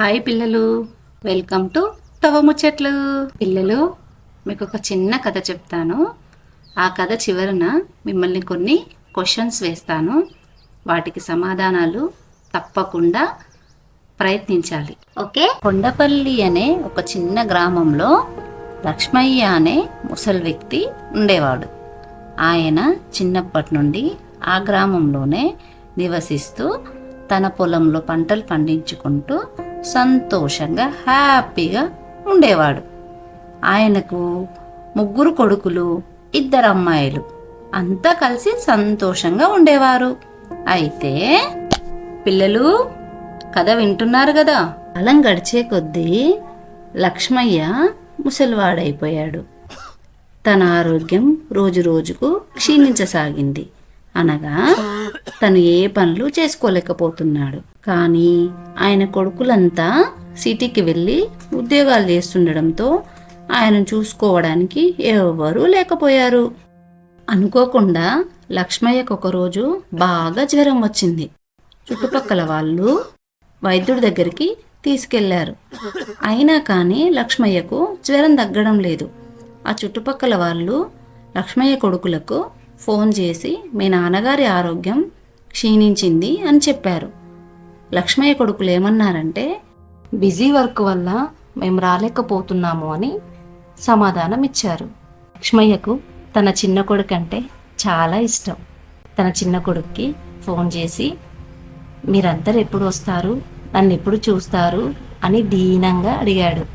Hi పిల్లలు, welcome to తవ ముచ్చట్లు. పిల్లలు, మీకు ఒక చిన్న కథ చెప్తాను. ఆ కథ చివరన మిమ్మల్ని కొన్ని క్వశ్చన్స్ వేస్తాను. వాటికి సమాధానాలు తప్పకుండా ప్రయత్నించాలి, ఓకే? కొండపల్లి అనే ఒక చిన్న గ్రామంలో లక్ష్మయ్య అనే ముసలి వ్యక్తి ఉండేవాడు. ఆయన చిన్నప్పటి నుండి ఆ గ్రామంలోనే నివసిస్తూ తన పొలంలో పంటలు పండించుకుంటూ సంతోషంగా హ్యాపీగా ఉండేవాడు. ఆయనకు 3 కొడుకులు, 2 అమ్మాయిలు, అంతా కలిసి సంతోషంగా ఉండేవారు. అయితే పిల్లలు, కథ వింటున్నారు కదా? కాలం గడిచే కొద్దీ లక్ష్మయ్య ముసలివాడైపోయాడు. తన ఆరోగ్యం రోజు రోజుకు క్షీణించసాగింది. అనగా తను ఏ పనులు చేసుకోలేకపోతున్నాడు. కానీ ఆయన కొడుకులంతా సిటీకి వెళ్ళి ఉద్యోగాలు చేస్తుండడంతో ఆయన చూసుకోవడానికి ఎవరూ లేకపోయారు. అనుకోకుండా లక్ష్మయ్యకు ఒకరోజు బాగా జ్వరం వచ్చింది. చుట్టుపక్కల వాళ్ళు వైద్యుడి దగ్గరికి తీసుకెళ్లారు. అయినా కానీ లక్ష్మయ్యకు జ్వరం తగ్గడం లేదు. ఆ చుట్టుపక్కల వాళ్ళు లక్ష్మయ్య కొడుకులకు ఫోన్ చేసి మీ నాన్నగారి ఆరోగ్యం క్షీణించింది అని చెప్పారు. లక్ష్మయ్య కొడుకులు ఏమన్నారంటే, బిజీ వర్క్ వల్ల మేము రాలేకపోతున్నాము అని సమాధానం ఇచ్చారు. లక్ష్మయ్యకు తన చిన్న కొడుకు అంటే చాలా ఇష్టం. తన చిన్న కొడుక్కి ఫోన్ చేసి, మీరందరూ ఎప్పుడు వస్తారు, నన్ను ఎప్పుడు చూస్తారు అని దీనంగా అడిగాడు.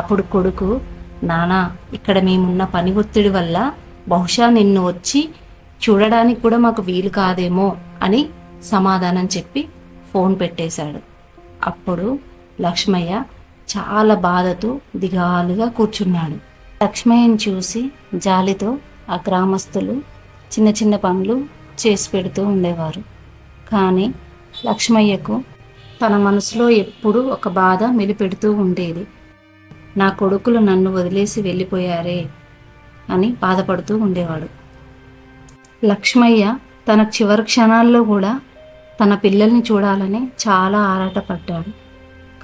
అప్పుడు కొడుకు, నానా, ఇక్కడ మేమున్న పని ఒత్తిడి వల్ల బహుశా నిన్ను వచ్చి చూడడానికి కూడా మాకు వీలు కాదేమో అని సమాధానం చెప్పి ఫోన్ పెట్టేశాడు. అప్పుడు లక్ష్మయ్య చాలా బాధతో దిగాలుగా కూర్చున్నాడు. లక్ష్మయ్యని చూసి జాలితో ఆ గ్రామస్తులు చిన్న చిన్న పనులు చేసి పెడుతూ ఉండేవారు. కానీ లక్ష్మయ్యకు తన మనసులో ఎప్పుడూ ఒక బాధ మెలిపెడుతూ ఉండేది. నా కొడుకులు నన్ను వదిలేసి వెళ్ళిపోయారే అని బాధపడుతూ ఉండేవాడు. లక్ష్మయ్య తన చివరి క్షణాల్లో కూడా తన పిల్లల్ని చూడాలని చాలా ఆరాటపడ్డాడు.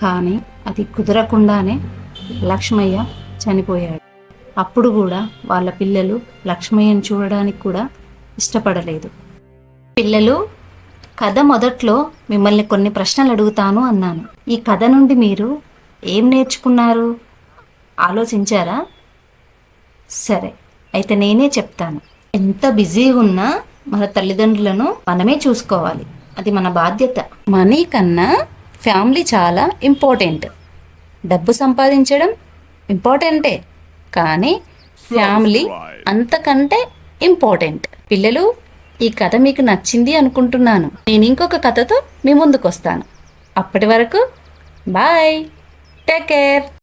కానీ అది కుదరకుండానే లక్ష్మయ్య చనిపోయాడు. అప్పుడు కూడా వాళ్ళ పిల్లలు లక్ష్మయ్యను చూడడానికి కూడా ఇష్టపడలేదు. పిల్లలు, కథ మొదట్లో మిమ్మల్ని కొన్ని ప్రశ్నలు అడుగుతాను అన్నాను. ఈ కథ నుండి మీరు ఏం నేర్చుకున్నారు? ఆలోచించారా? సరే, అయితే నేనే చెప్తాను. ఎంత బిజీగా ఉన్నా మన తల్లిదండ్రులను మనమే చూసుకోవాలి. అది మన బాధ్యత. మనీ కన్నా ఫ్యామిలీ చాలా ఇంపార్టెంట్. డబ్బు సంపాదించడం ఇంపార్టెంటే, కానీ ఫ్యామిలీ అంతకంటే ఇంపార్టెంట్. పిల్లలు, ఈ కథ మీకు నచ్చింది అనుకుంటున్నాను. నేను ఇంకొక కథతో మీ ముందుకు వస్తాను. అప్పటి వరకు బాయ్, టేక్ కేర్.